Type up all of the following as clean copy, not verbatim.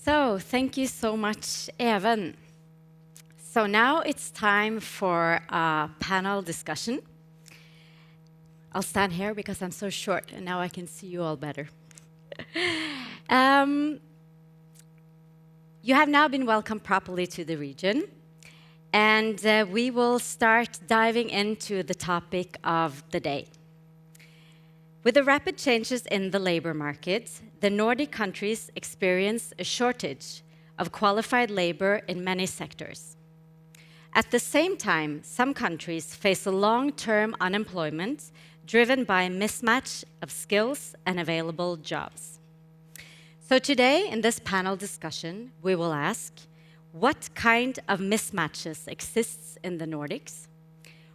So, thank you so much, Even. So now it's time for a panel discussion. I'll stand here because I'm so short, and now I can see you all better. You have now been welcomed properly to the region, and we will start diving into the topic of the day. With the rapid changes in the labor market, the Nordic countries experience a shortage of qualified labor in many sectors. At the same time, some countries face a long-term unemployment driven by a mismatch of skills and available jobs. So today, in this panel discussion, we will ask, what kind of mismatches exists in the Nordics?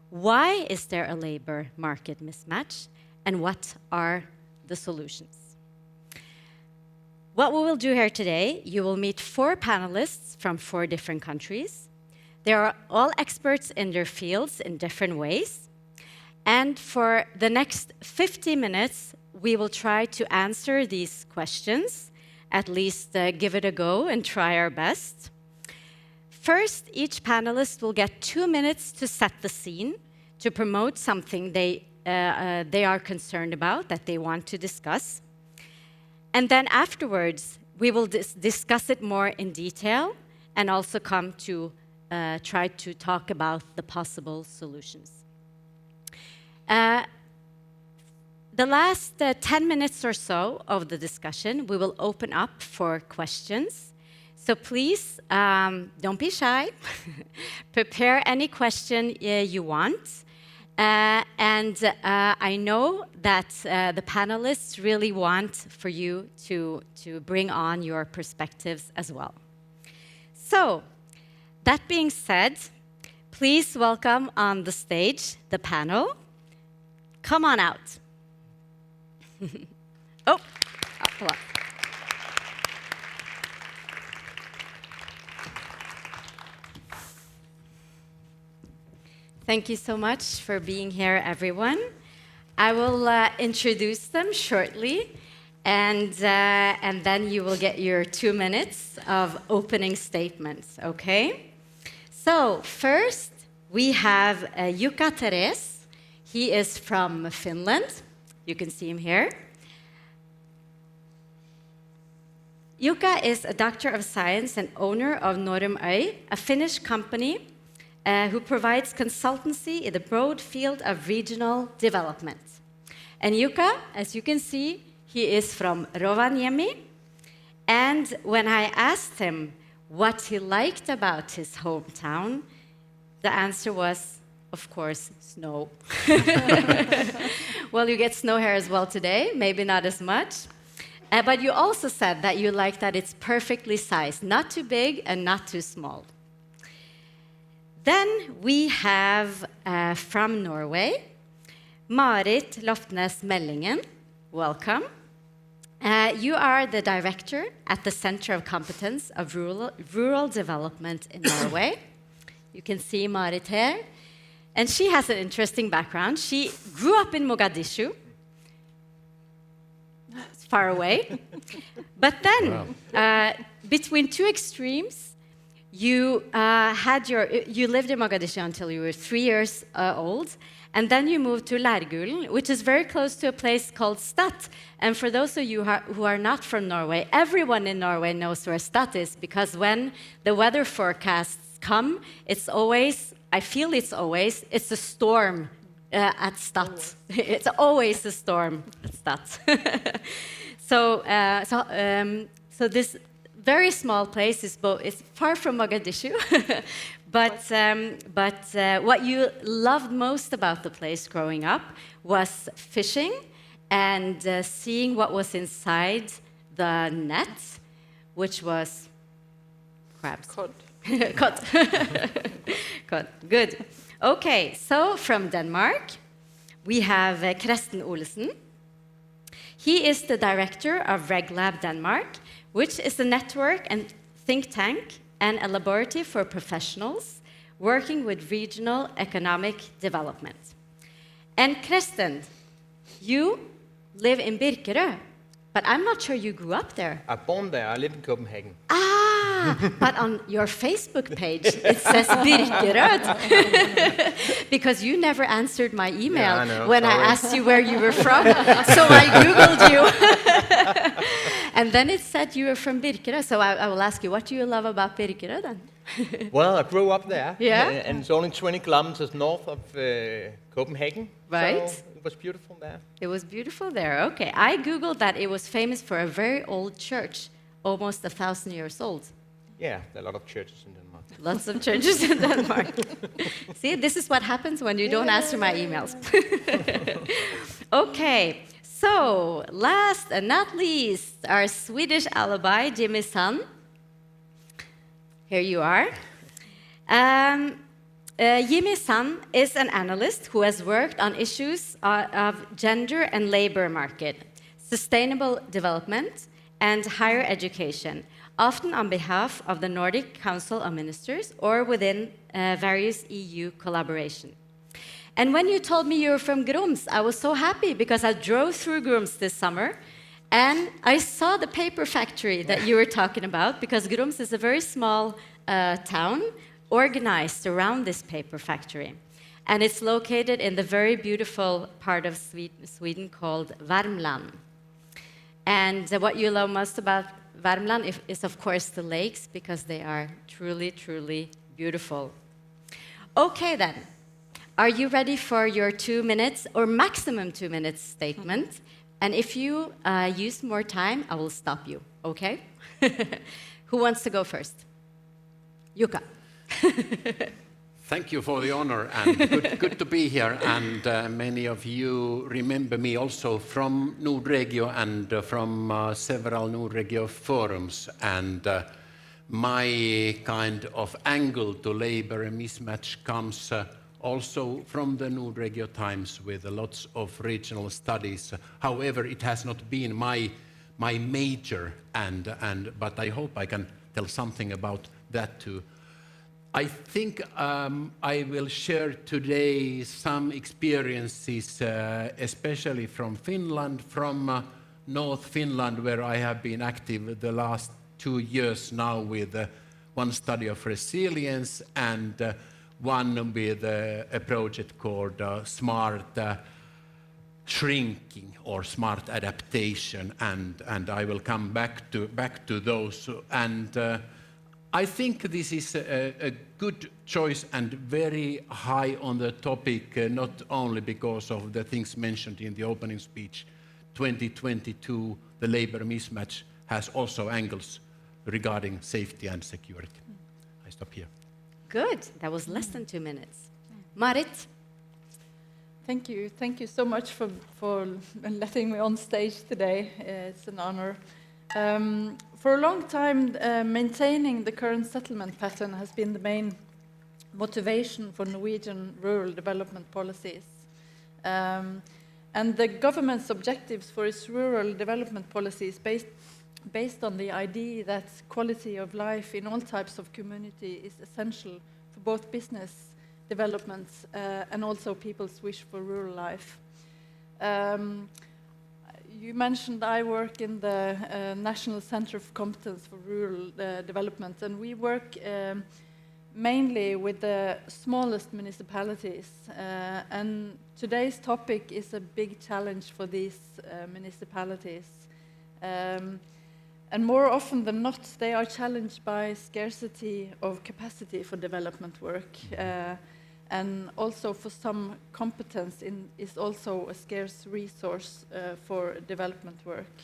Why is there a labor market mismatch? And what are the solutions? What we will do here today, you will meet 4 panelists from 4 different countries. They are all experts in their fields in different ways. And for the next 50 minutes, we will try to answer these questions, at least give it a go and try our best. First, each panelist will get 2 minutes to set the scene, to promote something they are concerned about, that they want to discuss. And then afterwards, we will discuss it more in detail and also come to try to talk about the possible solutions. The last 10 minutes or so of the discussion, we will open up for questions. So please, don't be shy. Prepare any question you want. I know that the panelists really want for you to bring on your perspectives as well. So, that being said, please welcome on the stage the panel. Come on out. Oh, applause. Thank you so much for being here, everyone. I will introduce them shortly, and then you will get your 2 minutes of opening statements, okay? So first, we have Jukka Teräs. He is from Finland. You can see him here. Jukka is a Doctor of Science and owner of Norrum, a Finnish company who provides consultancy in the broad field of regional development. And Jukka, as you can see, he is from Rovaniemi. And when I asked him what he liked about his hometown, the answer was, of course, snow. Well, you get snow here as well today, maybe not as much. But you also said that you like that it's perfectly sized, not too big and not too small. Then we have, from Norway, Marit Lofnes Mellingen. Welcome. You are the director at the Center of Competence of Rural Development in Norway. You can see Marit here. And she has an interesting background. She grew up in Mogadishu. It's far away. But then, between 2 extremes, you lived in Mogadishu until you were 3 years old, and then you moved to Lærgulen, which is very close to a place called Stad. And for those of you who are not from Norway, everyone in Norway knows where Stad is, because when the weather forecasts come, it's a storm at Stad. It's always a storm at Stad. So this very small place is far from Mogadishu, but what you loved most about the place growing up was fishing and seeing what was inside the net, which was crabs. Cod. Cod. Cod. Good. Okay, so from Denmark, we have Kresten Olesen. He is the director of RegLab Denmark, which is a network and think tank and a laboratory for professionals working with regional economic development. And Kresten, you live in Birkerød, But I'm not sure you grew up there. I'm born there. I live in Copenhagen. But on your Facebook page, it says Birkerød. Because you never answered my email when I asked you where you were from. So I Googled you. And then it said you were from Birkerød. So I will ask you, what do you love about Birkerød then? Well, I grew up there. Yeah? And it's only 20 kilometers north of Copenhagen. Right. So it was beautiful there. It was beautiful there. Okay. I Googled that it was famous for a very old church, almost 1,000 years old. Yeah, there are a lot of churches in Denmark. Lots of churches in Denmark. See, this is what happens when you don't answer my emails. Okay, so last and not least, our Swedish alibi, Jimmy Sun. Here you are. Jimmy Sun is an analyst who has worked on issues of gender and labor market, sustainable development, and higher education, often on behalf of the Nordic Council of Ministers or within various EU collaboration. And when you told me you were from Grums, I was so happy because I drove through Grums this summer and I saw the paper factory that you were talking about, because Grums is a very small town organized around this paper factory. And it's located in the very beautiful part of Sweden called Värmland. And what you love most about Värmland is, of course, the lakes, because they are truly, truly beautiful. Okay, then. Are you ready for your 2 minutes, or maximum 2 minutes statement? And if you use more time, I will stop you, okay? Who wants to go first? Jukka. Thank you for the honor, and good to be here. And many of you remember me also from Nordregio and from several Nordregio forums. And my kind of angle to labor and mismatch comes also from the Nordregio times with lots of regional studies. However, it has not been my major, but I hope I can tell something about that too. I think I will share today some experiences, especially from Finland, from North Finland, where I have been active the last 2 years now with one study of resilience and one with a project called Smart Shrinking or Smart Adaptation, and I will come back to those. And I think this is a good choice and very high on the topic, not only because of the things mentioned in the opening speech. 2022, the labor mismatch has also angles regarding safety and security. I stop here. Good. That was less than 2 minutes. Marit? Thank you. Thank you so much for letting me on stage today. It's an honor. For a long time, maintaining the current settlement pattern has been the main motivation for Norwegian rural development policies. And the government's objectives for its rural development policies based on the idea that quality of life in all types of community is essential for both business developments and also people's wish for rural life. You mentioned I work in the National Center of Competence for Rural Development, and we work mainly with the smallest municipalities. And today's topic is a big challenge for these municipalities. And more often than not, they are challenged by scarcity of capacity for development work. And also for some, competence is also a scarce resource for development work.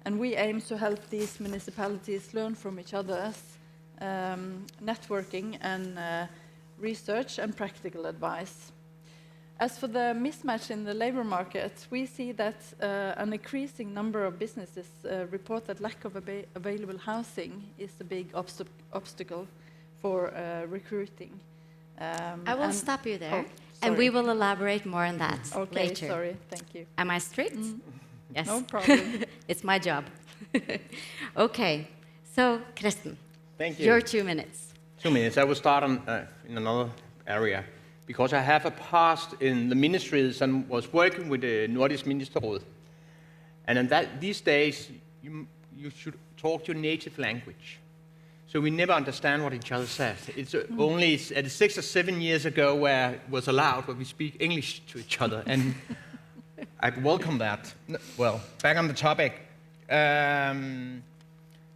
And we aim to help these municipalities learn from each other's networking and research and practical advice. As for the mismatch in the labor market, we see that an increasing number of businesses report that lack of available housing is a big obstacle for recruiting. I will stop you there, and we will elaborate more on that later. Sorry, thank you. Am I strict? Yes. No problem. It's my job. Okay, so Kresten, Thank you. your 2 minutes. 2 minutes. I will start on, in another area, because I have a past in the ministries and was working with the Nordic Ministerråd. And in these days, you should talk your native language. So we never understand what each other says. It's only 6 or 7 years ago where it was allowed where we speak English to each other, and I welcome that. Well, back on the topic.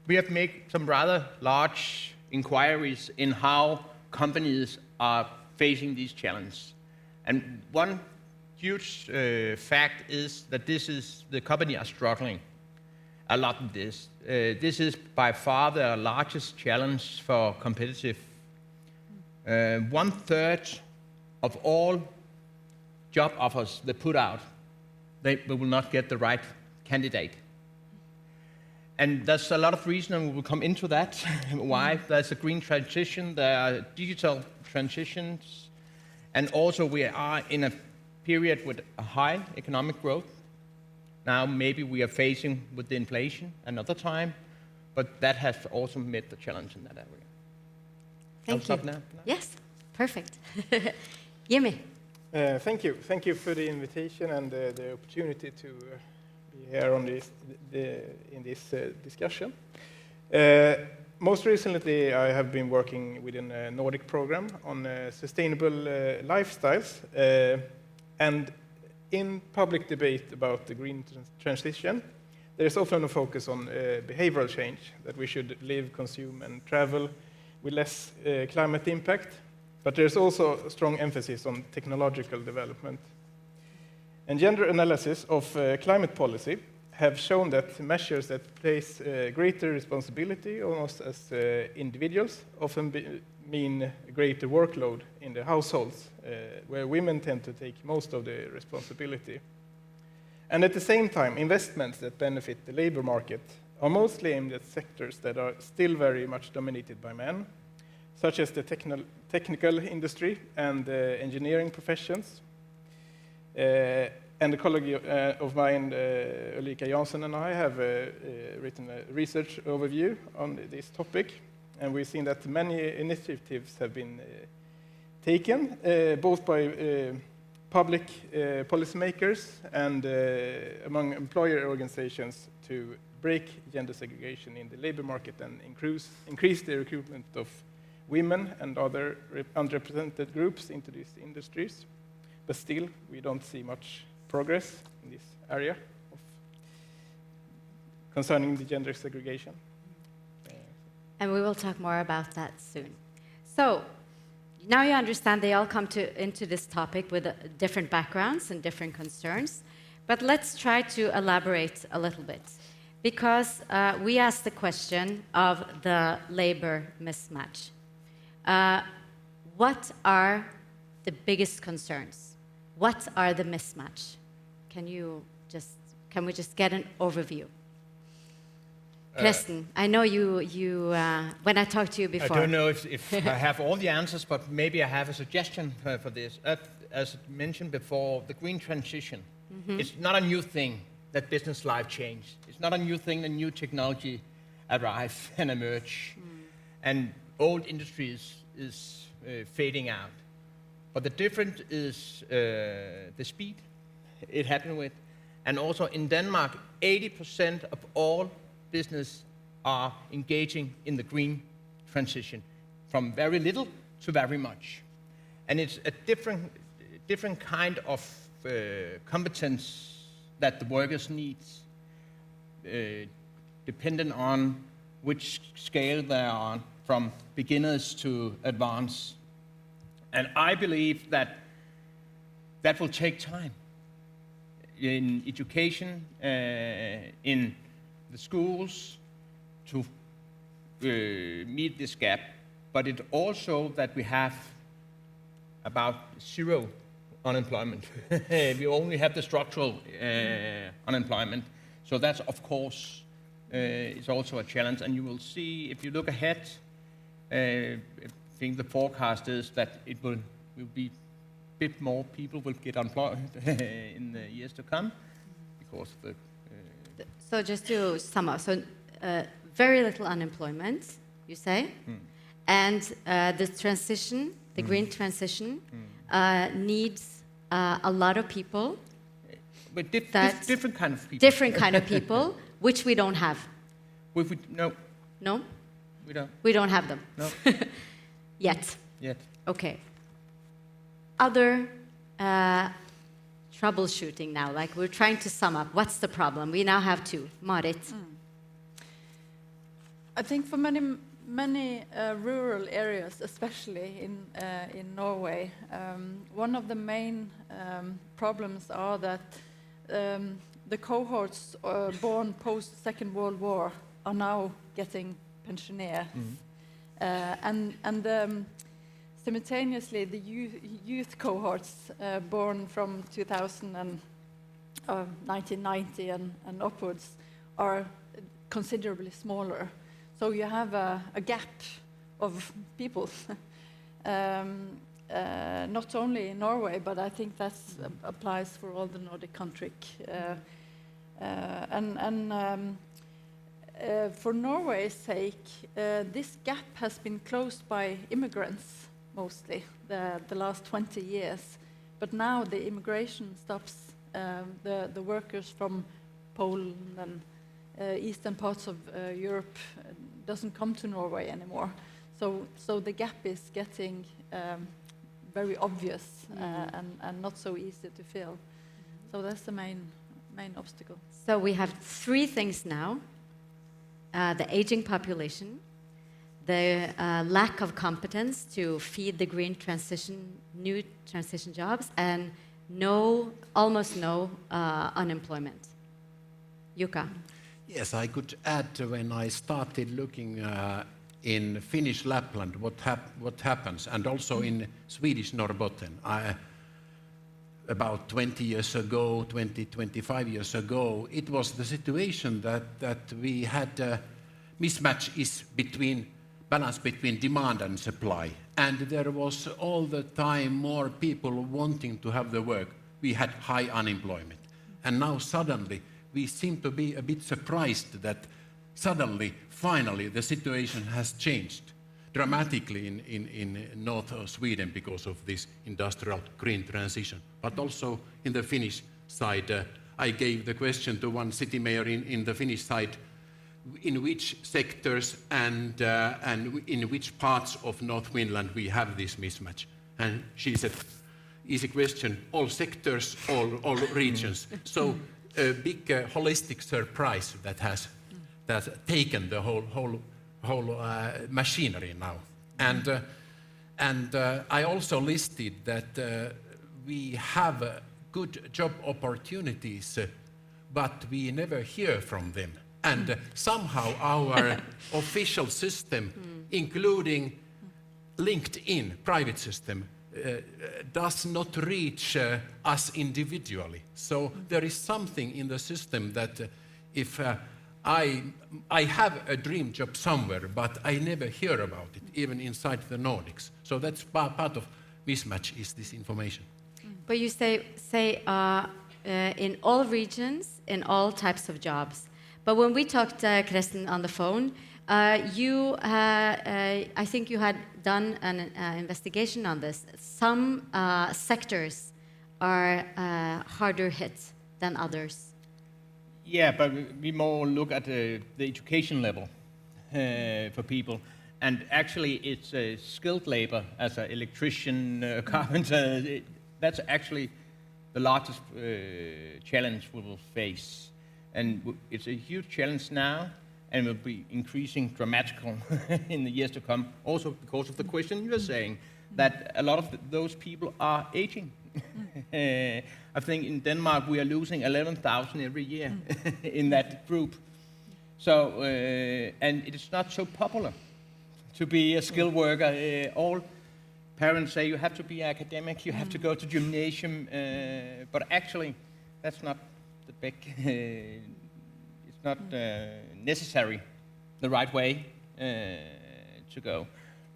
We have made some rather large inquiries in how companies are facing these challenges. And one huge fact is that the company are struggling a lot in this. This is by far the largest challenge for competitive. 1/3 of all job offers they put out, they will not get the right candidate. And there's a lot of reasons, and we will come into that, why. There's a green transition, there are digital transitions, and also we are in a period with a high economic growth. Now maybe we are facing with the inflation another time, but that has also met the challenge in that area. Thank you. Stop now? Yes, perfect. Jimmy. Thank you. Thank you for the invitation and the opportunity to be here on in this discussion. Most recently, I have been working within a Nordic program on sustainable lifestyles. And in public debate about the green transition, there is often a focus on behavioral change, that we should live, consume, and travel with less climate impact. But there's also a strong emphasis on technological development. And gender analysis of climate policy have shown that measures that place greater responsibility almost as individuals often mean a greater workload in the households, where women tend to take most of the responsibility. And at the same time, investments that benefit the labor market are mostly aimed at sectors that are still very much dominated by men, such as the technical industry and the engineering professions. And a colleague of mine, Ulrika Jansson, and I have written a research overview on this topic, and we've seen that many initiatives have been taken, both by public policymakers and among employer organizations to break gender segregation in the labor market and increase the recruitment of women and other underrepresented groups into these industries. But still, we don't see much progress in this area concerning the gender segregation. And we will talk more about that soon. So, now you understand they all come into this topic with different backgrounds and different concerns. But let's try to elaborate a little bit. Because we asked the question of the labor mismatch. What are the biggest concerns? What are the mismatch? Can we just get an overview? Kresten, I know you when I talked to you before. I don't know if I have all the answers, but maybe I have a suggestion for this. As mentioned before, the green transition. It's not a new thing that business life changed. It's not a new thing that new technology arrive and emerge. And old industries is fading out. But the difference is the speed it happened with. And also in Denmark, 80% of all business are engaging in the green transition, from very little to very much. And it's a different kind of competence that the workers need, dependent on which scale they're on, from beginners to advanced. And I believe that will take time in education, in the schools, to meet this gap. But it also that we have about zero unemployment. We only have the structural unemployment. So that's, of course, is also a challenge. And you will see, if you look ahead, I think the forecast is that it will be a bit more people will get employed in the years to come because of the... So just to sum up, so very little unemployment, you say, and the transition, the green transition, needs a lot of people. But that different kind of people. different kind of people, which we don't have. No, No? we don't. We don't have them. No, Yet. yet. Okay. Other troubleshooting now, like we're trying to sum up. What's the problem? We now have two. Marit. I think for many rural areas, especially in Norway, one of the main problems are that the cohorts born post Second World War are now getting pensioners, and simultaneously the youth cohorts born from 2000 and 1990 and upwards are considerably smaller. So you have a gap of people, not only in Norway, but I think that applies for all the Nordic countries. For Norway's sake, this gap has been closed by immigrants mostly the last 20 years. But now the immigration stops. The workers from Poland and eastern parts of Europe doesn't come to Norway anymore. So the gap is getting very obvious and not so easy to fill. So that's the main obstacle. So we have three things now. The aging population, the lack of competence to feed the green transition, new transition jobs, and almost no unemployment. Jukka. Yes, I could add when I started looking in Finnish Lapland what happens, and also in Swedish Norrbotten. About 20 years ago, 25 years ago, it was the situation that we had a mismatch balance between demand and supply. And there was all the time more people wanting to have the work. We had high unemployment. And now suddenly, we seem to be a bit surprised that suddenly, finally, the situation has changed dramatically in North Sweden because of this industrial green transition. But also in the Finnish side, I gave the question to one city mayor in the Finnish side, in which sectors and in which parts of North Finland we have this mismatch. And she said, easy question, all sectors, all regions. So a big holistic surprise that has taken the whole machinery now. And I also listed that we have good job opportunities, but we never hear from them. And somehow our official system, including LinkedIn private system, does not reach us individually. So there is something in the system that if I have a dream job somewhere, but I never hear about it, even inside the Nordics. So that's part of mismatch, is this information. But you say in all regions, in all types of jobs. But when we talked to Kresten on the phone, I think you had done an investigation on this. Some sectors are harder hit than others. Yeah, but we more look at the education level for people. And actually, it's skilled labor as an electrician, carpenter. That's actually the largest challenge we will face. And it's a huge challenge now, and will be increasing dramatically in the years to come, also because of the question you were saying, that a lot of those people are aging. I think in Denmark we are losing 11,000 every year in that group. So, and it is not so popular to be a skilled worker. All parents say you have to be academic, you have to go to gymnasium, but actually that's not the big, it's not necessary, the right way to go.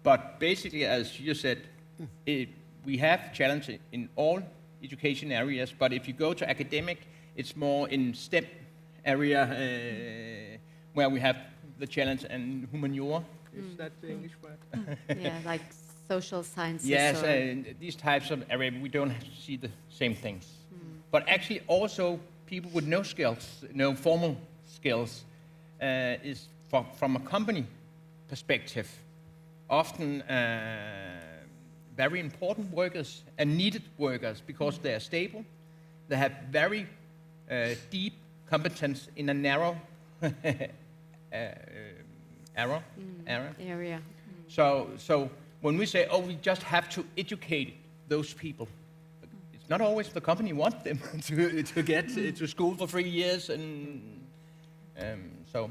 But basically, as you said, we have challenges in all education areas, but if you go to academic, it's more in STEM area where we have the challenge, and humaniora, is that the English word? Yeah, like social sciences. Yes, these types of areas, we don't see the same things. But actually also people with no skills, no formal skills, is from a company perspective, often very important workers and needed workers because they are stable. They have very deep competence in a narrow area. So when we say, oh, we just have to educate those people, it's not always the company wants them to get to school for 3 years, and so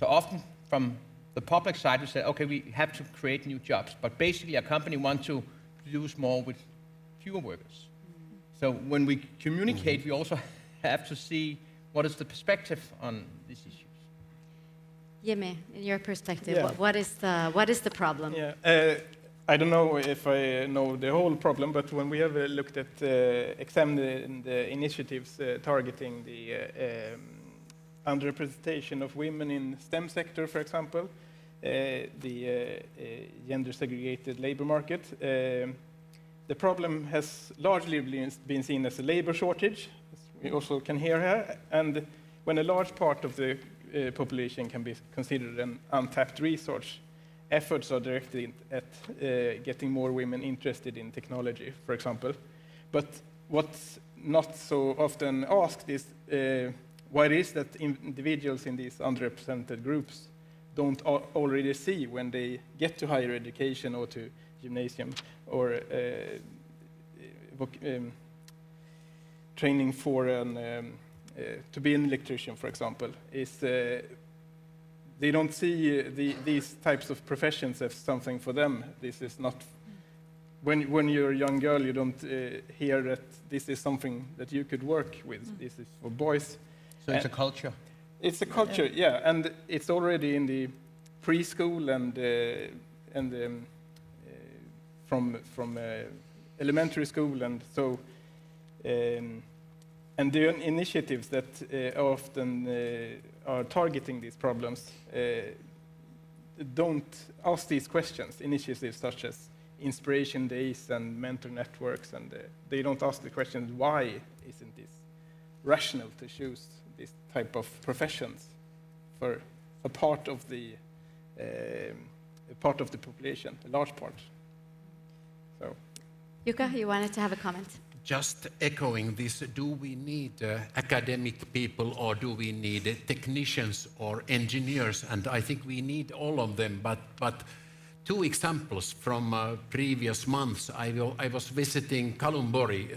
often from the public side we say, okay, we have to create new jobs, but basically a company wants to produce more with fewer workers. So when we communicate, we also have to see what is the perspective on these issues. Jimmy, in your perspective, Yeah. what is the problem? Yeah, I don't know if I know the whole problem, but when we have looked at examined the initiatives targeting the underrepresentation of women in STEM sector, for example, the gender segregated labor market, the problem has largely been seen as a labor shortage, as we also can hear here, and when a large part of the population can be considered an untapped resource, efforts are directed at getting more women interested in technology, for example. But what's not so often asked is why it is that individuals in these underrepresented groups don't already see when they get to higher education or to gymnasium or training for to be an electrician, for example, is they don't see these types of professions as something for them. This is not, when you're a young girl, you don't hear that this is something that you could work with. This is for boys. So it's a culture. It's a culture, yeah, and it's already in the preschool and from elementary school, and so and the initiatives that often are targeting these problems don't ask these questions. Initiatives such as inspiration days and mentor networks, and they don't ask the question, why isn't this rational to choose this type of professions for a part of the population, a large part. So, Jukka, you wanted to have a comment? Just echoing this, do we need academic people, or do we need technicians or engineers? And I think we need all of them, but two examples from previous months. I was visiting Kalumbori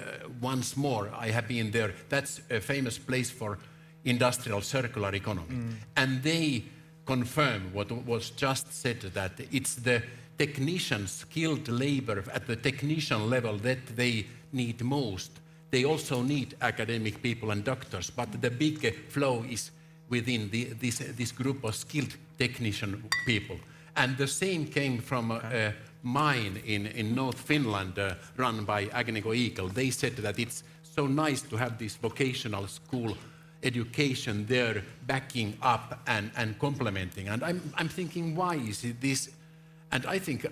once more. I have been there. That's a famous place for industrial circular economy. And they confirm what was just said, that it's the technicians, skilled labor at the technician level that they need most. They also need academic people and doctors, but the big flow is within this group of skilled technician people. And the same came from a mine in North Finland run by Agnico Eagle. They said that it's so nice to have this vocational school education there backing up and complementing. And I'm thinking, why is it this? And I think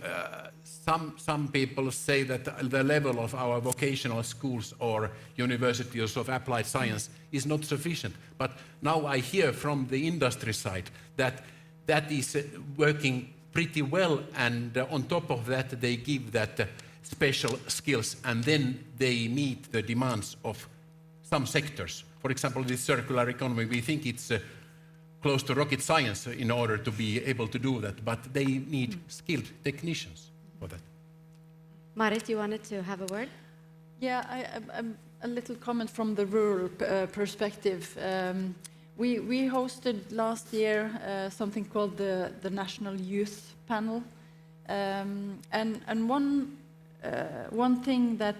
some people say that the level of our vocational schools or universities of applied science is not sufficient. But now I hear from the industry side that is working pretty well, and on top of that they give that special skills, and then they meet the demands of some sectors. For example, this circular economy, we think it's close to rocket science in order to be able to do that, but they need skilled technicians for that. Marit, you wanted to have a word? Yeah, a little comment from the rural perspective. We hosted last year something called the National Youth Panel, and one thing that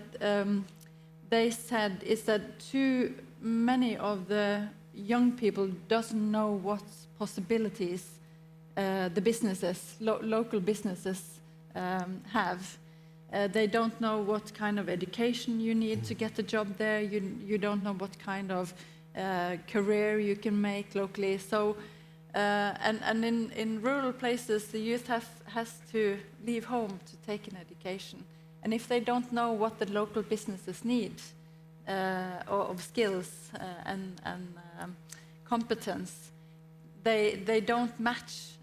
they said is that too many of the young people doesn't know what possibilities the businesses, local businesses, have. They don't know what kind of education you need to get a job there. You don't know what kind of career you can make locally. So, and in rural places, the youth has to leave home to take an education. And if they don't know what the local businesses need, of skills and competence, they don't match.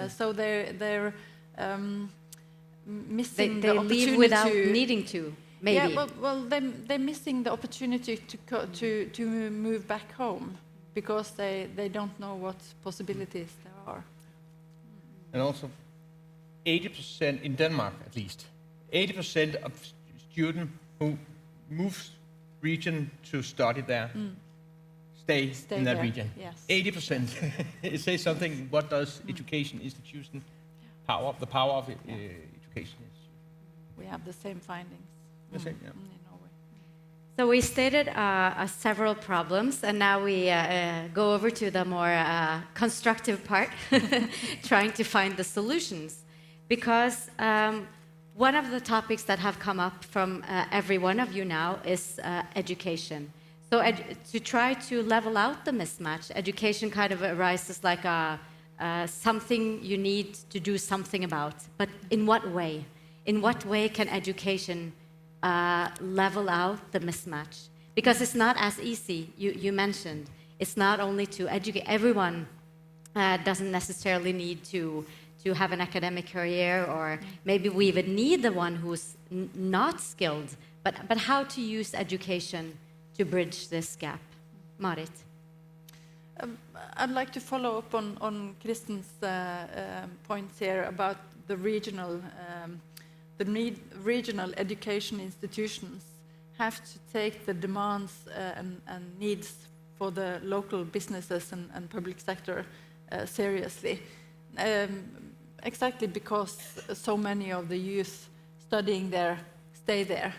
So they're missing the opportunity. They leave without needing to. Maybe. Yeah, well, they're missing the opportunity to move back home because they don't know what possibilities there are. And also, 80% in Denmark, at least, 80% of students who move region to study there stay in that there. region. Yes. 80%. It says something. What does education institution the power of education is? We have the same findings. The same, yeah. In Norway. So we stated several problems, and now we go over to the more constructive part, trying to find the solutions. Because one of the topics that have come up from every one of you now is education. So to try to level out the mismatch, education kind of arises like something you need to do something about. But in what way? In what way can education level out the mismatch? Because it's not as easy, you mentioned. It's not only to educate. Everyone doesn't necessarily need to have an academic career, or maybe we even need the one who's not skilled. But how to use education to bridge this gap? Marit? I'd like to follow up on Kresten's points here about the regional education institutions have to take the demands and needs for the local businesses and public sector seriously. Exactly because so many of the youth studying there stay there.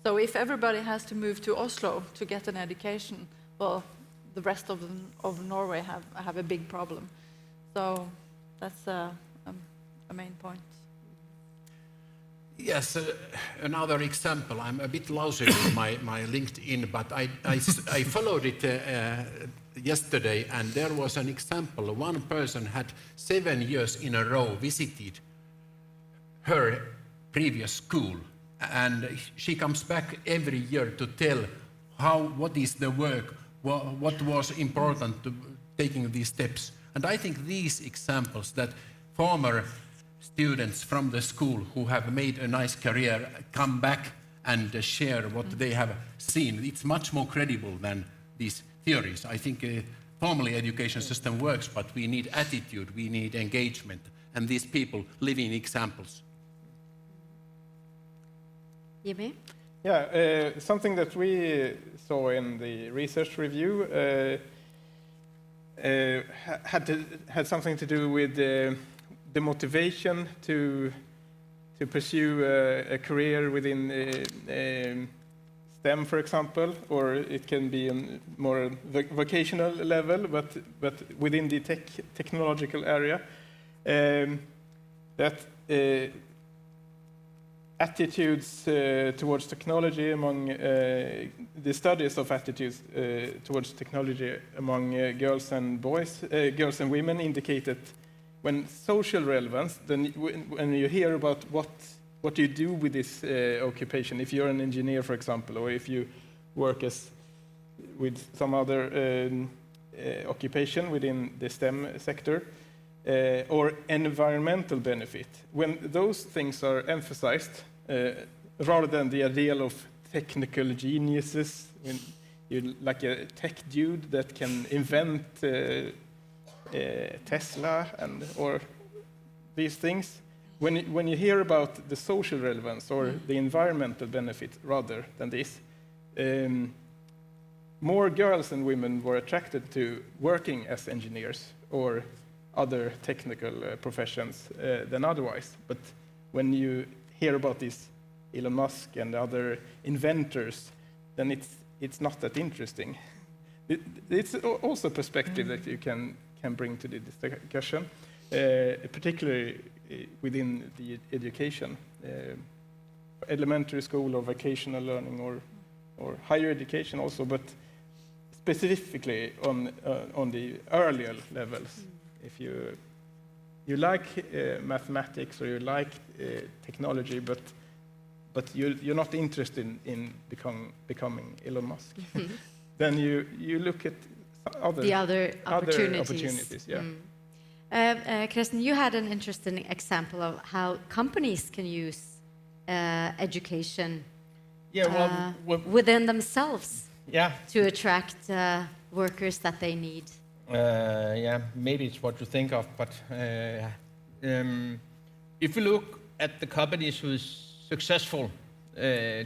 So if everybody has to move to Oslo to get an education, well, the rest of Norway have a big problem. So that's a main point. Yes, another example. I'm a bit lousy with my LinkedIn, but I followed it yesterday, and there was an example. One person had 7 years in a row visited her previous school, and she comes back every year to tell what is the work, what was important to taking these steps. And I think these examples that former students from the school who have made a nice career come back and share what they have seen, it's much more credible than these theories. I think formally education system works, but we need attitude, we need engagement, and these people living examples. Jimmy? Yeah, something that we saw in the research review had something to do with the motivation to pursue a career within STEM, for example, or it can be on more vocational level, but within the technological area, that attitudes towards technology among the studies of attitudes towards technology among girls and boys, girls and women indicated when social relevance, then when you hear about what you do with this occupation, if you're an engineer, for example, or if you work with some other occupation within the STEM sector, or environmental benefit, when those things are emphasized, rather than the ideal of technical geniuses, when you're like a tech dude that can invent Tesla or these things, when you hear about the social relevance or the environmental benefit rather than this, more girls and women were attracted to working as engineers or other technical professions than otherwise. But when you hear about this Elon Musk and other inventors, then it's not that interesting. It's also a perspective that you can bring to the discussion, particularly within the education, elementary school or vocational learning or higher education also, but specifically on the earlier levels. If you like mathematics or you like technology, but but you're not interested in becoming Elon Musk, then you look at other opportunities. Yeah. Kresten, you had an interesting example of how companies can use education within themselves to attract workers that they need. Maybe it's what you think of, but if you look at the companies who's successful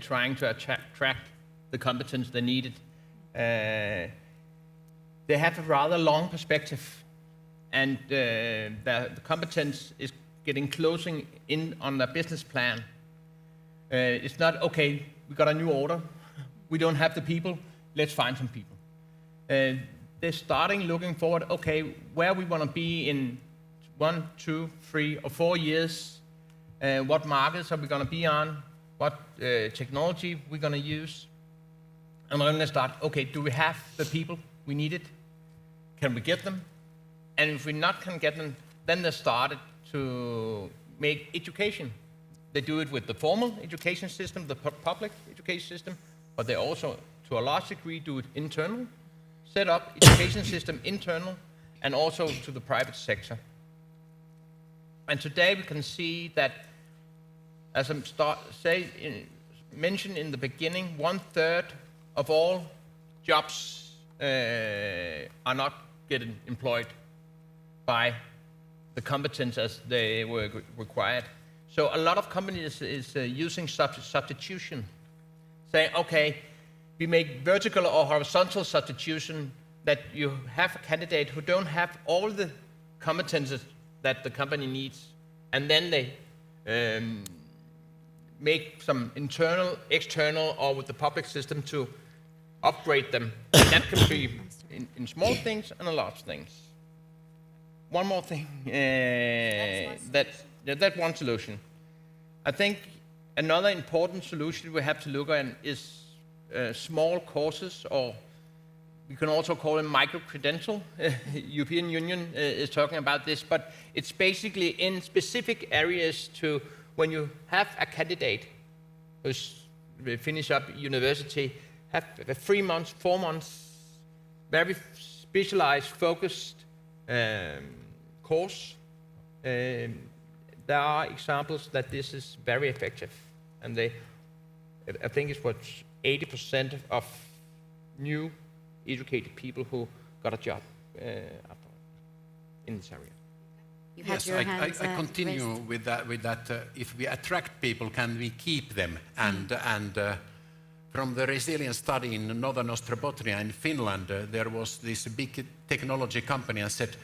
trying to attract the competence they needed, they have a rather long perspective, and the competence is getting closing in on their business plan. It's not, okay, we got a new order, we don't have the people, let's find some people. They're starting looking forward, okay, where we want to be in 1, 2, 3, or 4 years, what markets are we going to be on, what technology we're going to use. And we're going to start, okay, do we have the people we needed? Can we get them? And if we not can get them, then they started to make education. They do it with the formal education system, the public education system, but they also, to a large degree, do it internal, set up education system internal, and also to the private sector. And today we can see that, as I mentioned in the beginning, 1/3 of all jobs are not getting employed by the competence as they were required. So a lot of companies is using substitution, saying, okay, we make vertical or horizontal substitution, that you have a candidate who don't have all the competences that the company needs, and then they make some internal, external, or with the public system to upgrade them. That can be in small things and in large things. One more thing, that's one solution. I think another important solution we have to look at is small courses, or we can also call them micro-credential. European Union is talking about this, but it's basically in specific areas to when you have a candidate who's finished up university, have 3 months, 4 months, very specialized, focused course. There are examples that this is very effective, and I think it's what 80% of new educated people who got a job in this area. Yes, I continue with that. If we attract people, can we keep them? And from the resilience study in Northern Ostrobothnia in Finland, there was this big technology company and said,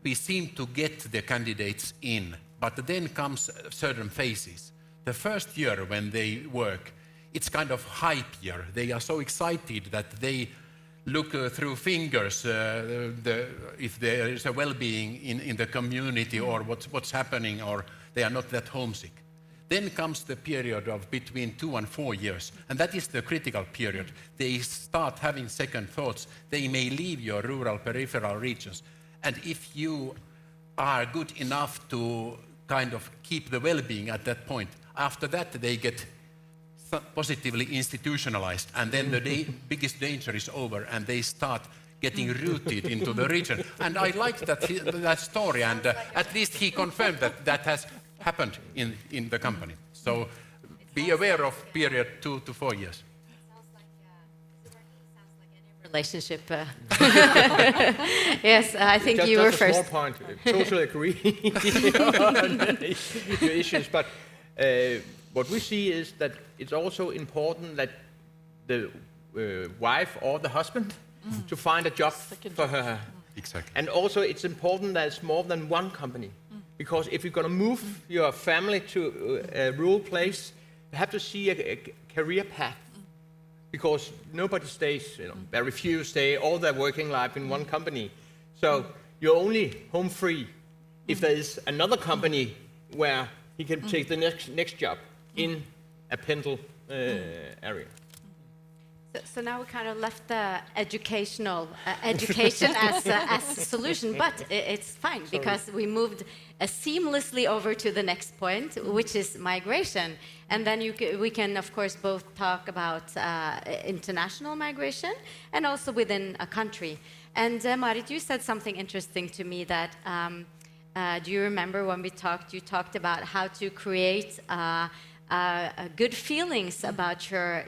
we seem to get the candidates in, but then comes certain phases. The first year when they work, it's kind of hype year. They are so excited that they look through fingers if there is a well-being in the community or what's happening, or they are not that homesick. Then comes the period of between 2 and 4 years, and that is the critical period. They start having second thoughts. They may leave your rural peripheral regions, and if you are good enough to kind of keep the well-being at that point, after that they get positively institutionalized, and then the biggest danger is over, and they start getting rooted into the region. And I liked that story, and at least he confirmed that has happened in the company. So be aware of period 2 to 4 years. Relationship. Yes, I think you were first. Just a small point. Totally agree on your issues, but what we see is that it's also important that the wife or the husband to find a job for her. Exactly. And also it's important that it's more than one company. Because if you're going to move your family to a rural place, you have to see a career path. Because nobody stays, very few stay all their working life in one company. So you're only home free if there is another company where he can take the next job in a Pendle area. So now we kind of left the education as a solution, but it's fine because we moved seamlessly over to the next point, which is migration. And then we can, of course, both talk about international migration and also within a country. And Marit, you said something interesting to me that, do you remember when we talked, you talked about how to create good feelings about your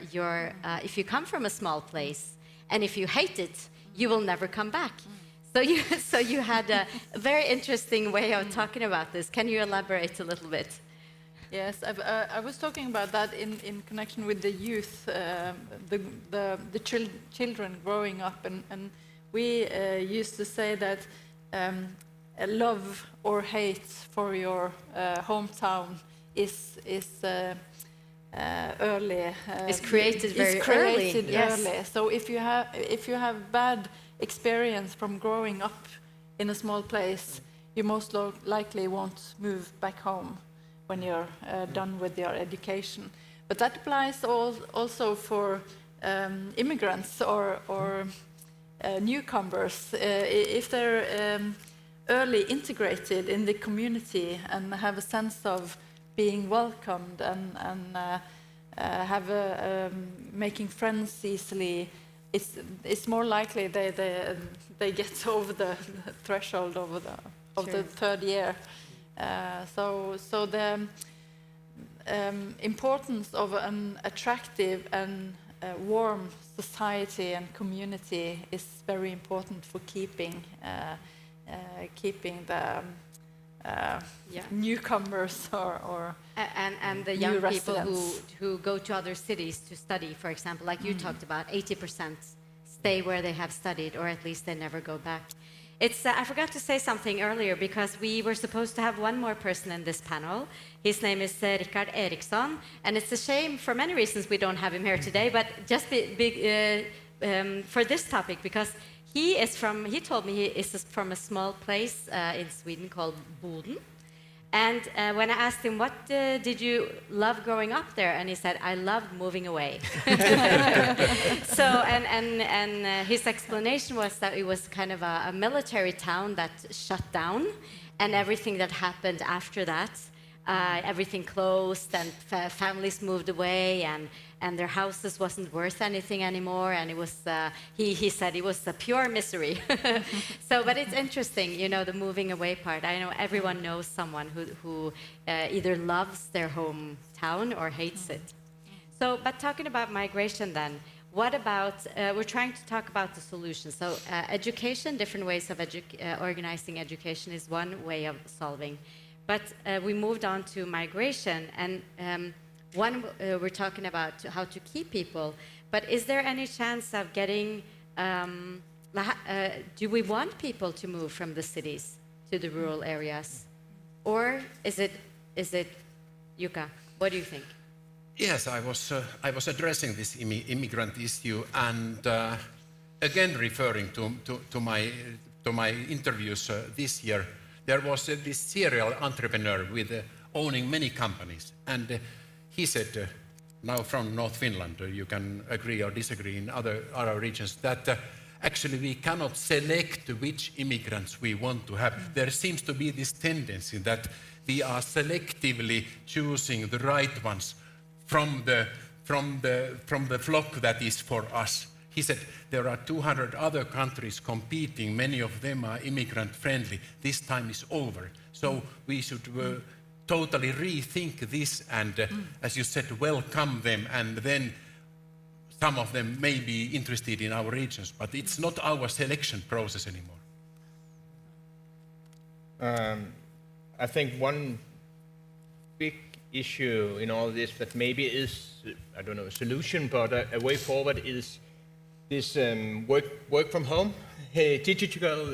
if you come from a small place, and if you hate it, you will never come back. So you had a very interesting way of talking about this. Can you elaborate a little bit? Yes, I was talking about that in connection with the youth, the children growing up, and we used to say that love or hate for your hometown is early. It's created very early. Yes. So if you have bad experience from growing up in a small place, you most likely won't move back home when you're done with your education. But that applies also for immigrants or newcomers. If they're early integrated in the community and have a sense of being welcomed and have making friends easily, it's more likely they get over the threshold of the third year. So the importance of an attractive and warm society and community is very important for keeping the newcomers or and the young people who go to other cities to study, for example, like you talked about, 80% stay where they have studied, or at least they never go back. It's I forgot to say something earlier because we were supposed to have one more person in this panel. His name is Rikard Eriksson, and it's a shame for many reasons we don't have him here today, but just for this topic, because he told me he is from a small place in Sweden called Boden. And when I asked him, what did you love growing up there? And he said, I loved moving away. So, and his explanation was that it was kind of a military town that shut down, and everything that happened after that, everything closed, and families moved away, and their houses wasn't worth anything anymore, and it was, he said it was a pure misery. So, but it's interesting, you know, the moving away part. I know everyone knows someone who either loves their hometown or hates it. So, but talking about migration then, what about, we're trying to talk about the solution. So education, different ways of organizing education is one way of solving. But we moved on to migration, and we're talking about how to keep people. But is there any chance of getting, do we want people to move from the cities to the rural areas? Or is it Jukka, what do you think? Yes, I was addressing this immigrant issue, and again referring to my interviews this year. There was this serial entrepreneur with owning many companies, and he said, now from North Finland, you can agree or disagree in other regions, that actually we cannot select which immigrants we want to have. There seems to be this tendency that we are selectively choosing the right ones from the flock that is for us. He said there are 200 other countries competing, many of them are immigrant friendly. This time is over. So we should totally rethink this and, as you said, welcome them, and then some of them may be interested in our regions, but it's not our selection process anymore. I think one big issue in all this that maybe is, I don't know, a solution, but a way forward is this work from home, digital...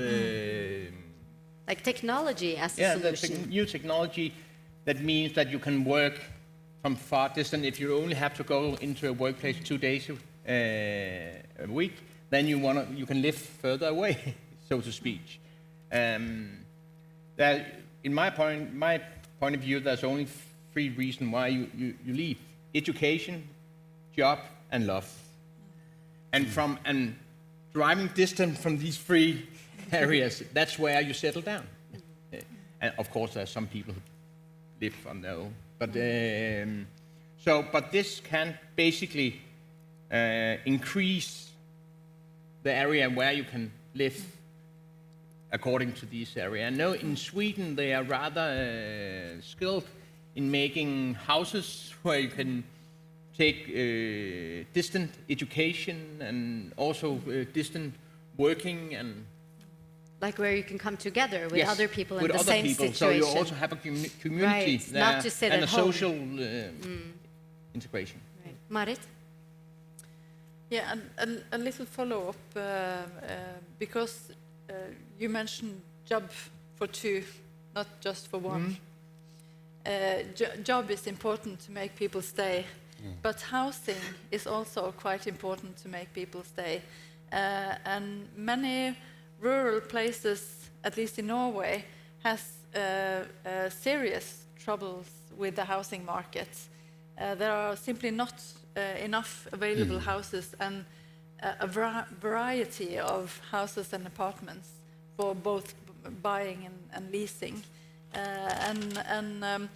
like technology as a solution. Yeah, new technology that means that you can work from far distance. If you only have to go into a workplace 2 days a week, then you can live further away, so to speak. That, in my point of view, there's only 3 reasons why you leave: education, job, and love. And from driving distance from these three areas, that's where you settle down. And of course, there are some people who live on their own. But but this can basically increase the area where you can live according to this area. I know in Sweden they are rather skilled in making houses where you can take distant education and also distant working and like where you can come together with yes, other people with in the other same people. situation. So you also have a community right. there Not just sit and at a home. social integration. Right. Marit? Yeah, and a little follow-up, because you mentioned job for two, not just for one. Job is important to make people stay, but housing is also quite important to make people stay. And many rural places, at least in Norway, has serious troubles with the housing market. There are simply not enough available houses and a variety of houses and apartments for both buying and leasing. A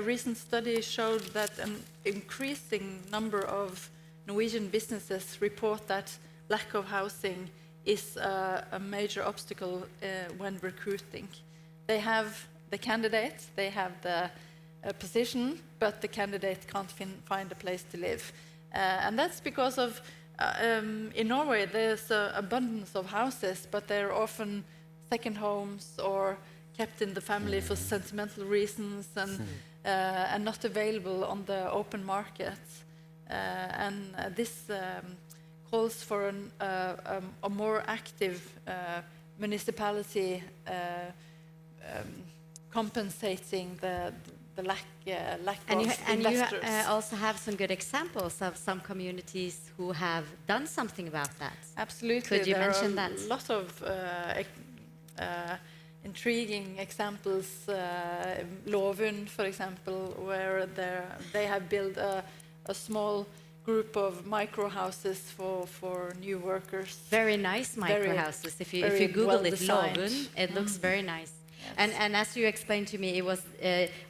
recent study showed that an increasing number of Norwegian businesses report that lack of housing is a major obstacle when recruiting. They have the candidate, they have the position, but the candidate can't find a place to live. And that's because of, in Norway, there's an abundance of houses, but they're often second homes or kept in the family for sentimental reasons and not available on the open market. This calls for a more active municipality compensating the lack of investors. And you also have some good examples of some communities who have done something about that. Absolutely. Could you mention that? There are a lot of intriguing examples. Lovund, for example, where they have built a small group of micro houses for new workers. Very nice micro houses. If you Google it, Lovund, it looks very nice. Yes. And as you explained to me, it was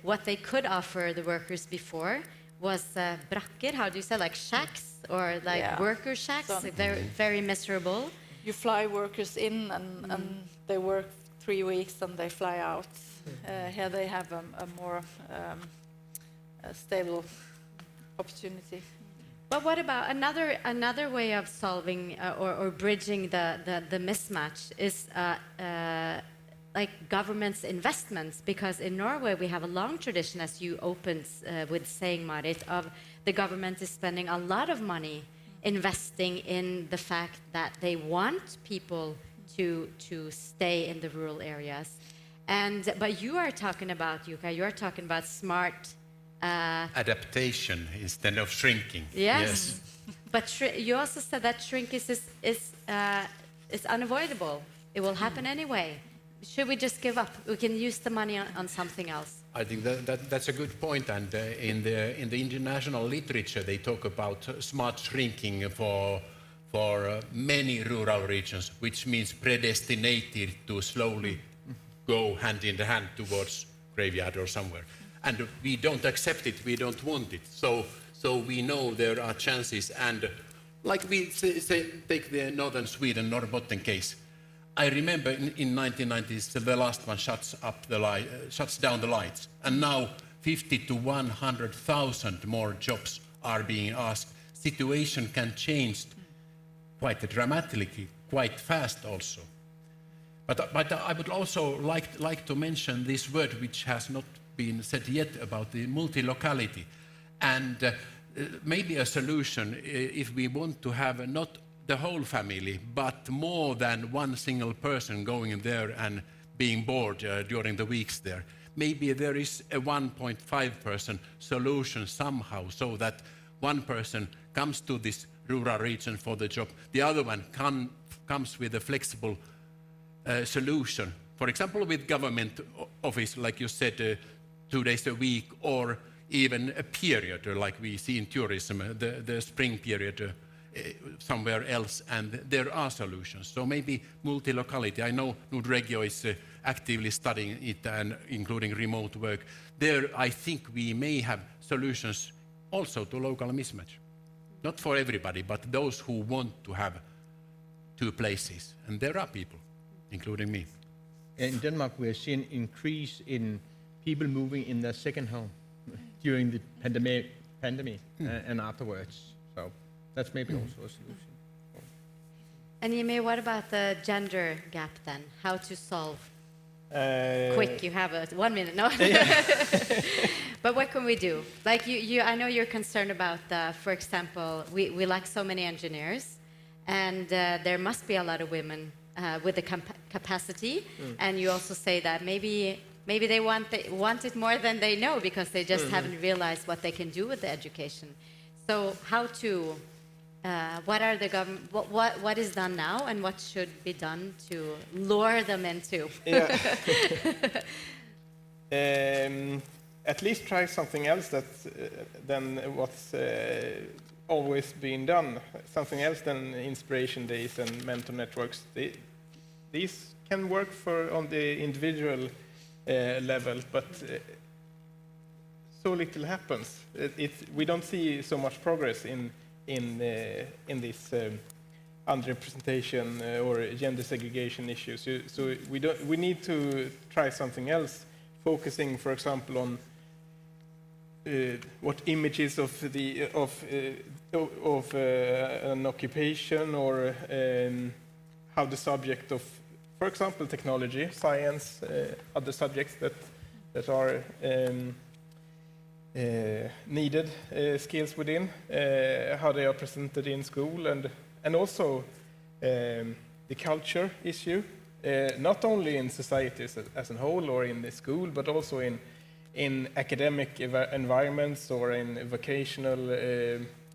what they could offer the workers before was brakker, how do you say, like shacks or like worker shacks, very, very miserable. You fly workers in and they work 3 weeks and they fly out. Here they have a more stable opportunity. But what about another way of solving or bridging the mismatch is like government's investments, because in Norway we have a long tradition, as you opened with saying, Marit, of the government is spending a lot of money investing in the fact that they want people to stay in the rural areas. But you are talking about, Jukka, you are talking about smart adaptation instead of shrinking. Yes. But you also said that shrinkage is unavoidable. It will happen anyway. Should we just give up? We can use the money on something else. I think that's a good point. And in the international literature, they talk about smart shrinking for many rural regions, which means predestinated to slowly go hand in hand towards graveyard or somewhere. And we don't accept it, we don't want it. So we know there are chances. And like we say take the northern Sweden, Norrbotten case. I remember in 1990s, the last one shuts down the lights. And now 50 to 100,000 more jobs are being asked. Situation can change quite dramatically, quite fast also. But I would also like to mention this word which has not been said yet about the multilocality. And maybe a solution if we want to have not the whole family, but more than one single person going there and being bored during the weeks there. Maybe there is a 1.5-person solution somehow, so that one person comes to this rural region for the job, the other one comes with a flexible solution. For example, with government office, like you said, 2 days a week, or even a period, like we see in tourism, the spring period somewhere else, and there are solutions. So maybe multi-locality. I know Nordregio is actively studying it, and including remote work. There, I think we may have solutions also to local mismatch. Not for everybody, but those who want to have two places. And there are people, including me. In Denmark, we're seeing increase in people moving in their second home during the pandemic and afterwards. So that's maybe also a solution. And Jimmy, what about the gender gap then? How to solve? Quick, you have 1 minute, no? But what can we do? Like I know you're concerned about, for example, we lack so many engineers, and there must be a lot of women with the capacity, and you also say that maybe they want it more than they know because they just haven't realized what they can do with the education. So how to, what are the what is done now and what should be done to lure them into? Yeah. At least try something else than what's always been done. Something else than inspiration days and mentor networks. These can work on the individual level, but so little happens. We don't see so much progress in this underrepresentation or gender segregation issues. So we need to try something else, focusing, for example, on what images of an occupation, or how the subject of, for example, technology, science, other subjects that are needed skills within, how they are presented in school, and also the culture issue, not only in societies as a whole or in the school, but also in academic environments or in vocational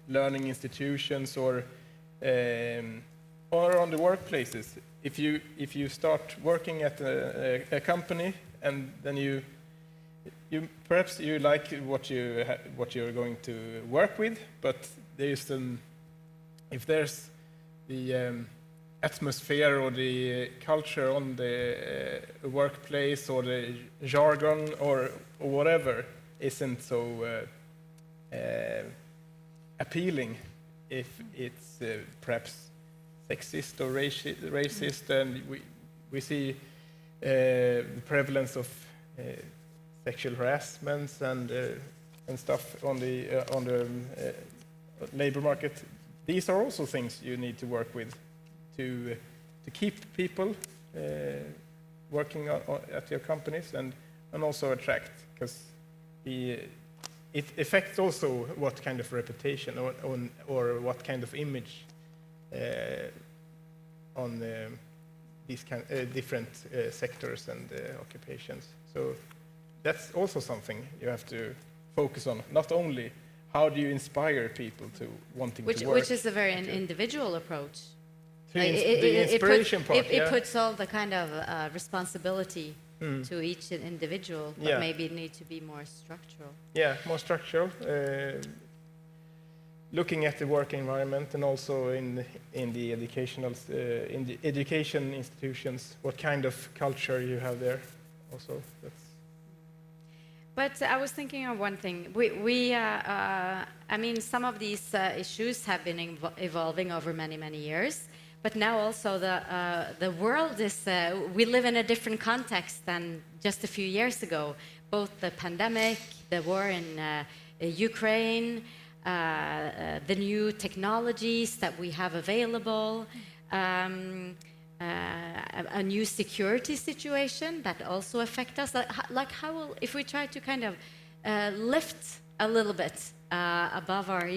learning institutions, or on the workplaces. If you start working at a company, and then you perhaps you like what you're going to work with, but if there's the atmosphere or the culture on the workplace, or the jargon or whatever isn't so appealing, if it's perhaps sexist or racist, and we see the prevalence of sexual harassment and stuff on the labor market. These are also things you need to work with to keep people working at your companies, and also attract, because it affects also what kind of reputation or what kind of image on these different sectors and occupations. So that's also something you have to focus on. Not only how do you inspire people to wanting to work. Which is a very individual approach. The inspiration part. It puts all the kind of responsibility to each individual, but maybe it needs to be more structural. Yeah, more structural. Looking at the work environment, and also in the education institutions, what kind of culture you have there. Also, But I was thinking of one thing. I mean, some of these issues have been evolving over many years. But now also the world is, we live in a different context than just a few years ago. Both the pandemic, the war in Ukraine, the new technologies that we have available, a new security situation that also affect us. Like how will, if we try to kind of lift a little bit above our,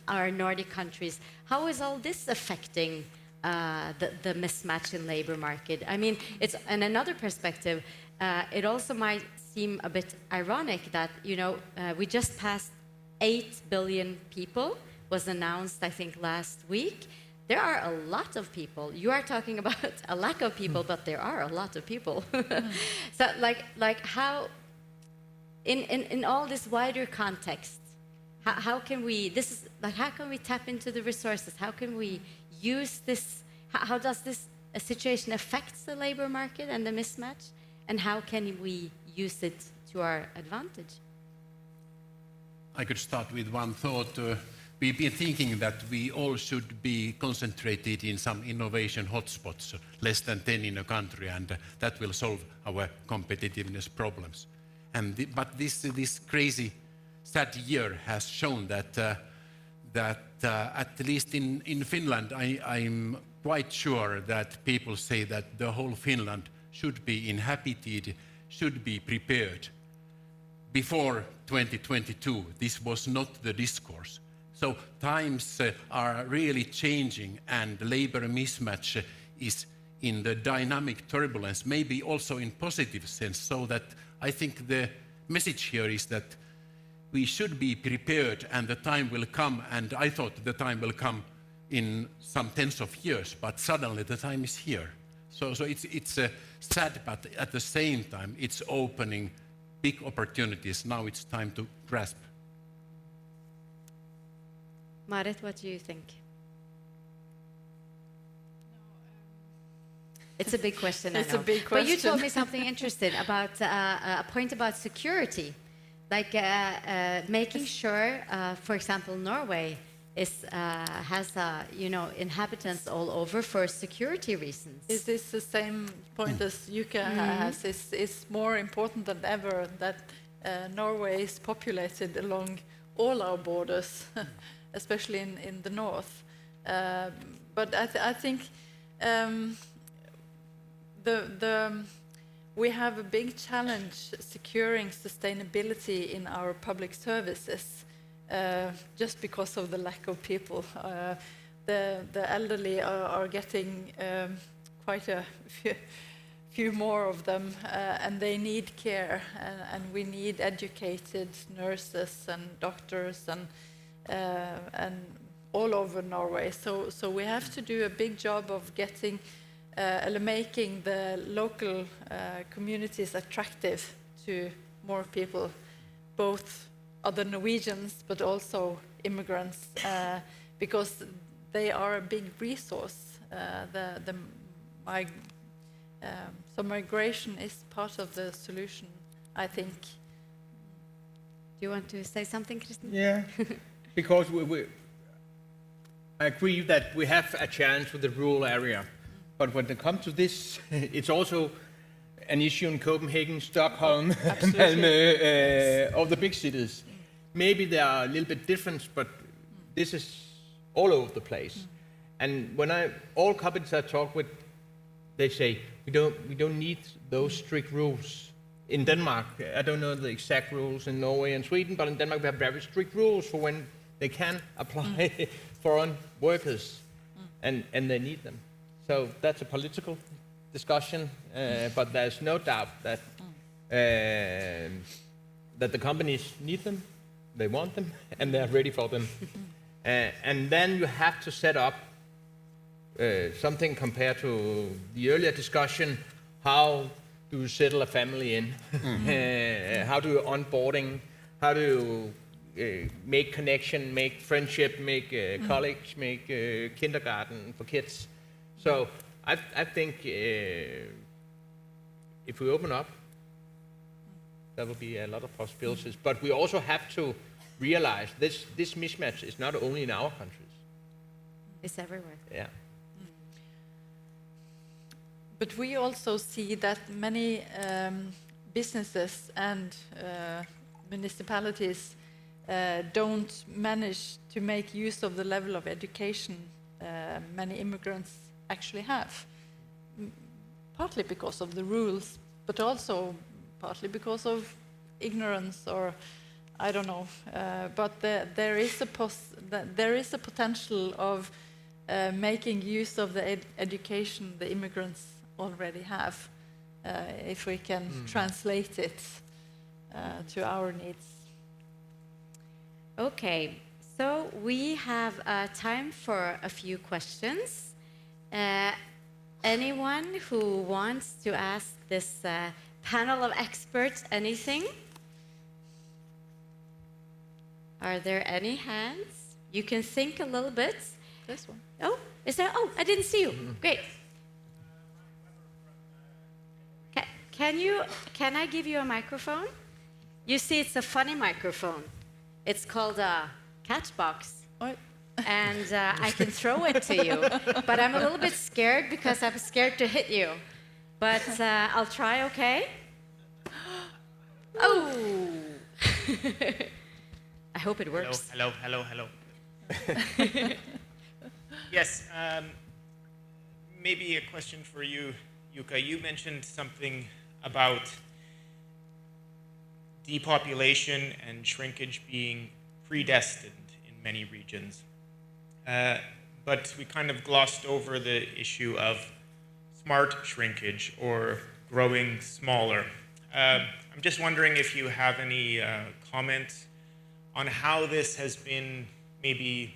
our Nordic countries, how is all this affecting the mismatch in labor market? I mean, it's in another perspective. It also might seem a bit ironic that we just passed 8 billion people, was announced I think last week. There are a lot of people. You are talking about a lack of people, but there are a lot of people. So like how in all this wider context, how can we, how can we tap into the resources? How can we use this? How does this situation affect the labor market and the mismatch? And how can we use it to our advantage? I could start with one thought. We've been thinking that we all should be concentrated in some innovation hotspots, less than 10 in a country, and that will solve our competitiveness problems. But this crazy, sad year has shown that at least in Finland, I'm quite sure that people say that the whole Finland should be inhabited, should be prepared. Before 2022, this was not the discourse. So times are really changing, and labor mismatch is in the dynamic turbulence, maybe also in positive sense, so that I think the message here is that we should be prepared and the time will come, and I thought the time will come in some tens of years, but suddenly the time is here. So it's sad, but at the same time it's opening big opportunities. Now it's time to grasp. Marit, what do you think? It's a big question, It's I know. a big question. But you told me something interesting about a point about security, like making sure, for example, Norway has inhabitants all over for security reasons. Is this the same point as Jukka has? It's more important than ever that Norway is populated along all our borders, especially in the north. But I think we have a big challenge securing sustainability in our public services. Just because of the lack of people. The elderly are getting quite a few more of them, and they need care, and we need educated nurses and doctors and all over Norway. So we have to do a big job of making the local communities attractive to more people, both other Norwegians, but also immigrants, because they are a big resource. So migration is part of the solution, I think. Do you want to say something, Kresten? Yeah, because I agree that we have a challenge with the rural area, but when it comes to this, it's also an issue in Copenhagen, Stockholm, Malmö, of the big cities. Maybe they are a little bit different, but this is all over the place. And when all companies I talk with, they say we don't need those strict rules. In Denmark, I don't know the exact rules in Norway and Sweden, but in Denmark we have very strict rules for when they can apply foreign workers, and they need them. So that's a political discussion, but there's no doubt that the companies need them. They want them, and they're ready for them. And then you have to set up something compared to the earlier discussion. How do you settle a family in? How do you onboarding? How do you make connection, make friendship, make college, make kindergarten for kids? So I think if we open up, there will be a lot of possibilities. But we also have to realize this mismatch is not only in our countries. It's everywhere. Yeah. But we also see that many businesses and municipalities don't manage to make use of the level of education many immigrants actually have. Partly because of the rules, but also partly because of ignorance, or I don't know. But there is a potential of making use of the education the immigrants already have, if we can translate it to our needs. Okay, so we have time for a few questions. Anyone who wants to ask this panel of experts anything? Are there any hands? You can think a little bit. This one. Oh, is there? Oh, I didn't see you. Great. Can I give you a microphone? You see, it's a funny microphone. It's called a catchbox. And I can throw it to you. But I'm a little bit scared because I'm scared to hit you. But I'll try, okay? Oh! I hope it works. Hello. Yes, maybe a question for you, Jukka. You mentioned something about depopulation and shrinkage being predestined in many regions. But we kind of glossed over the issue of smart shrinkage or growing smaller. I'm just wondering if you have any comments on how this has been maybe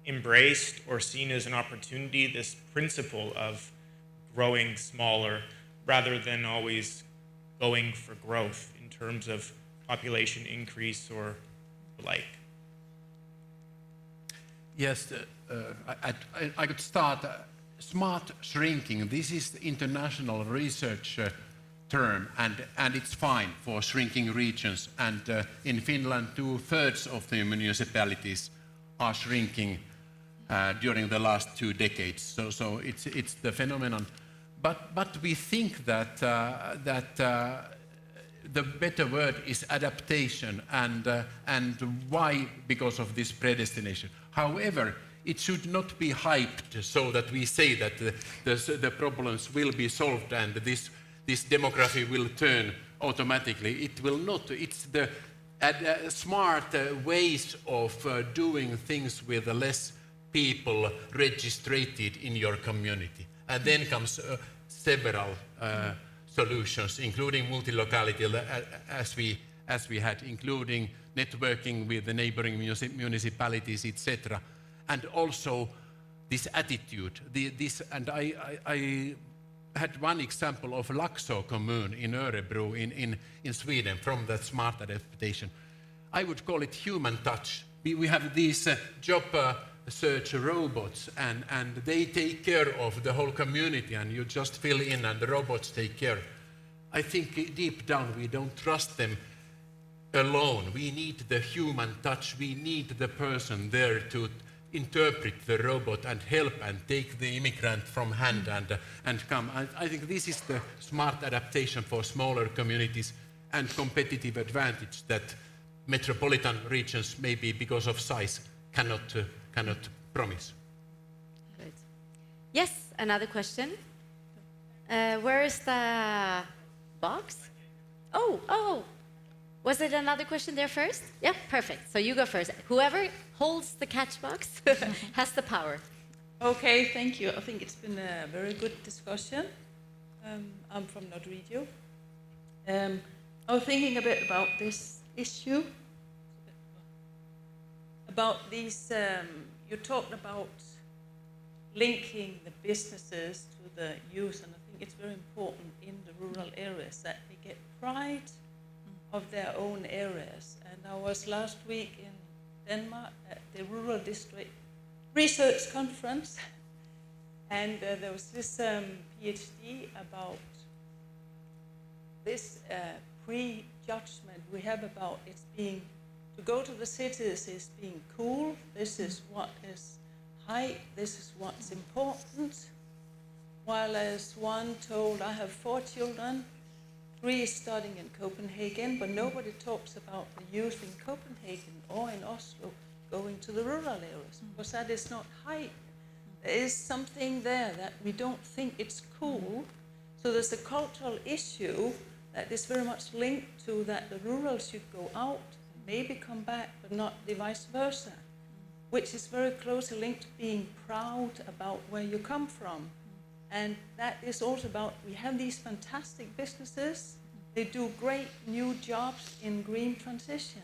embraced or seen as an opportunity, this principle of growing smaller rather than always going for growth in terms of population increase or the like. Yes, I could start. Smart shrinking, this is the international research term, and it's fine for shrinking regions. And in Finland, 2/3 of the municipalities are shrinking during the last 2 decades. So it's the phenomenon. But we think that the better word is adaptation, and why? Because of this predestination. However, it should not be hyped so that we say that the problems will be solved and this demography will turn automatically. It will not. It's the smart ways of doing things with less people registered in your community. And then comes several solutions, including multi-locality, as we had, including networking with the neighboring municipalities, etc. And also this attitude. And I had one example of Laxå commune in Örebro in Sweden from that smart adaptation. I would call it human touch. We have these job search robots, and they take care of the whole community, and you just fill in and the robots take care. I think deep down we don't trust them alone. We need the human touch. We need the person there to interpret the robot and help and take the immigrant from hand and come. I think this is the smart adaptation for smaller communities and competitive advantage that metropolitan regions, maybe because of size, cannot promise. Good. Yes, another question. Where is the box? Oh. Was it another question there first? Yeah, perfect. So you go first. Whoever holds the catch box has the power. Okay, thank you. I think it's been a very good discussion. I'm from Nordregio. I was thinking a bit about this issue. About these, you talked about linking the businesses to the youth, and I think it's very important in the rural areas that they get pride of their own areas. And I was last week in Denmark at the Rural District Research Conference, and there was this PhD about this prejudgment we have about it's being, to go to the cities is being cool, this is what is high, this is what's important. While as one told, I have 4 children, 3 studying in Copenhagen, but nobody talks about the youth in Copenhagen or in Oslo going to the rural areas, because that is not hype. There is something there that we don't think it's cool. So there's a cultural issue that is very much linked to that the rural should go out, maybe come back, but not the vice versa, which is very closely linked to being proud about where you come from. And that is also about, we have these fantastic businesses, they do great new jobs in green transition.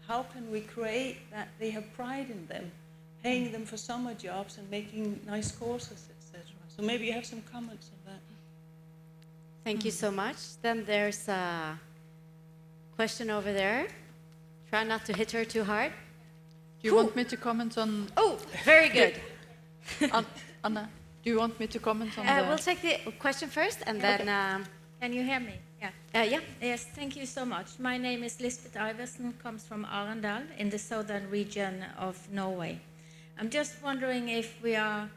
How can we create that they have pride in them, paying them for summer jobs and making nice courses, etc. So maybe you have some comments on that. Thank you so much. Then there's a question over there. Try not to hit her too hard. Do you want me to comment on... Oh, very good. Anna, do you want me to comment on We'll take the question first, and then... Can you hear me? Yeah. Yeah. Yes, thank you so much. My name is Lisbeth Iversen, comes from Arendal in the southern region of Norway. I'm just wondering if we are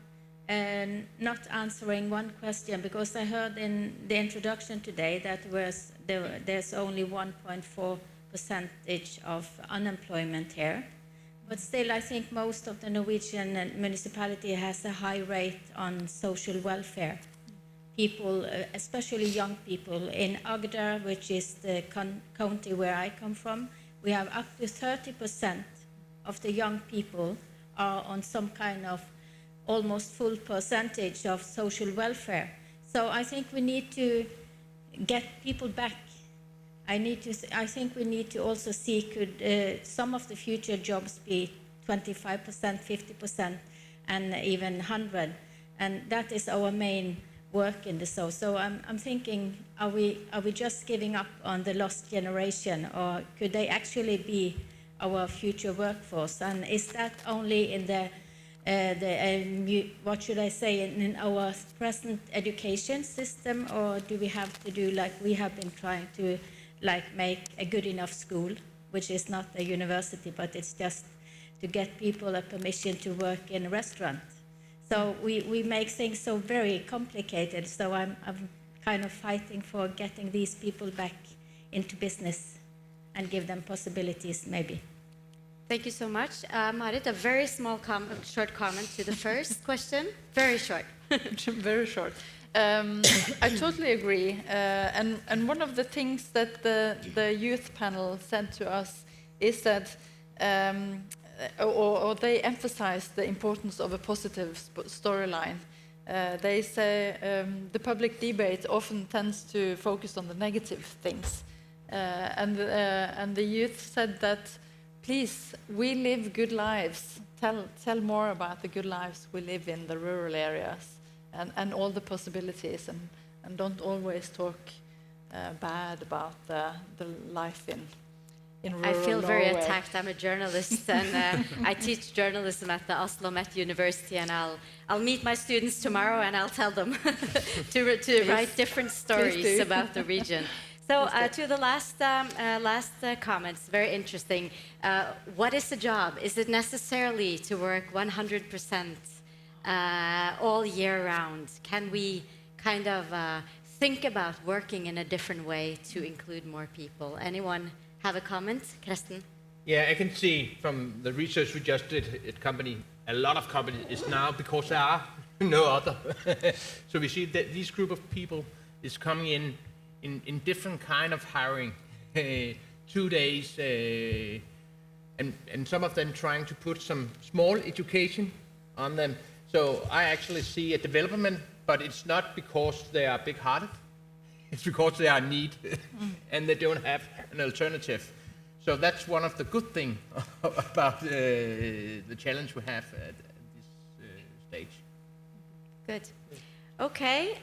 not answering one question, because I heard in the introduction today that there's only 1.4% of unemployment here. But still, I think most of the Norwegian municipality has a high rate on social welfare. People, especially young people, in Agder, which is the county where I come from, we have up to 30% of the young people are on some kind of almost full percentage of social welfare. So I think we need to get people back. I think we need to also see, could some of the future jobs be 25%, 50%, and even 100? And that is our main work in the south. So I'm thinking, are we just giving up on the lost generation, or could they actually be our future workforce? And is that only in what should I say, in our present education system, or do we have to do like we have been trying to, like make a good enough school, which is not a university, but it's just to get people a permission to work in a restaurant? So we make things so very complicated. So I'm kind of fighting for getting these people back into business and give them possibilities, maybe. Thank you so much. Marit, a very small short comment to the first question. Very short. Very short. I totally agree. And one of the things that the youth panel said to us is that, or they emphasized the importance of a positive storyline. They say the public debate often tends to focus on the negative things. And the youth said that, please, we live good lives. Tell more about the good lives we live in the rural areas and all the possibilities, and don't always talk bad about the life in rural I feel very Norway. attacked. I'm a journalist, and I teach journalism at the Oslo Met University, and I'll meet my students tomorrow, and I'll tell them to write different stories about the region. So to the last comments, very interesting. What is the job? Is it necessarily to work 100% all year round? Can we kind of think about working in a different way to include more people? Anyone have a comment? Kresten? Yeah, I can see from the research we just did at company, a lot of companies is now, because there are no other. So we see that this group of people is coming in different kind of hiring, 2 days, and some of them trying to put some small education on them. So I actually see a development, but it's not because they are big-hearted. It's because they are in need and they don't have an alternative. So that's one of the good things about the challenge we have at this stage. Good. Okay.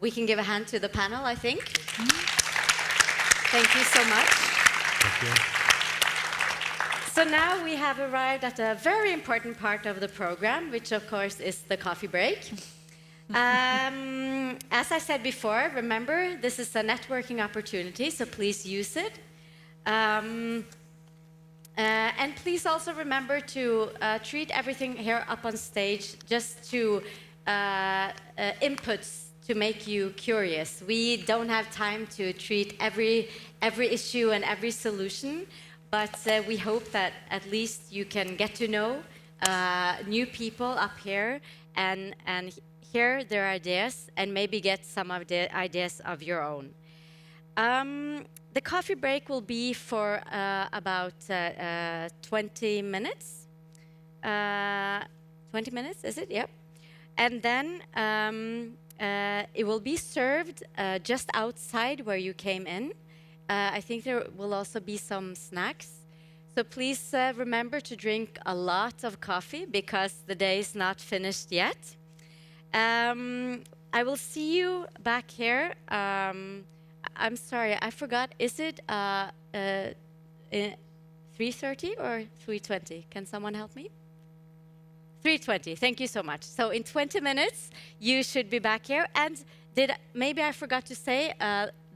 We can give a hand to the panel, I think. Thank you so much. Thank you. So now we have arrived at a very important part of the program, which of course is the coffee break. As I said before, remember, this is a networking opportunity, so please use it. And please also remember to treat everything here up on stage just to inputs to make you curious. We don't have time to treat every issue and every solution, but we hope that at least you can get to know new people up here and hear their ideas and maybe get some of the ideas of your own. The coffee break will be for about 20 minutes. 20 minutes, is it? Yep. And then it will be served just outside where you came in. I think there will also be some snacks. So please remember to drink a lot of coffee because the day is not finished yet. I will see you back here. I'm sorry, I forgot. Is it 3:30 or 3:20? Can someone help me? 3:20. Thank you so much. So in 20 minutes, you should be back here. And maybe I forgot to say,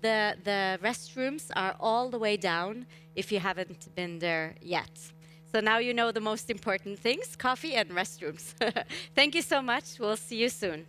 the restrooms are all the way down if you haven't been there yet. So now you know the most important things, coffee and restrooms. Thank you so much. We'll see you soon.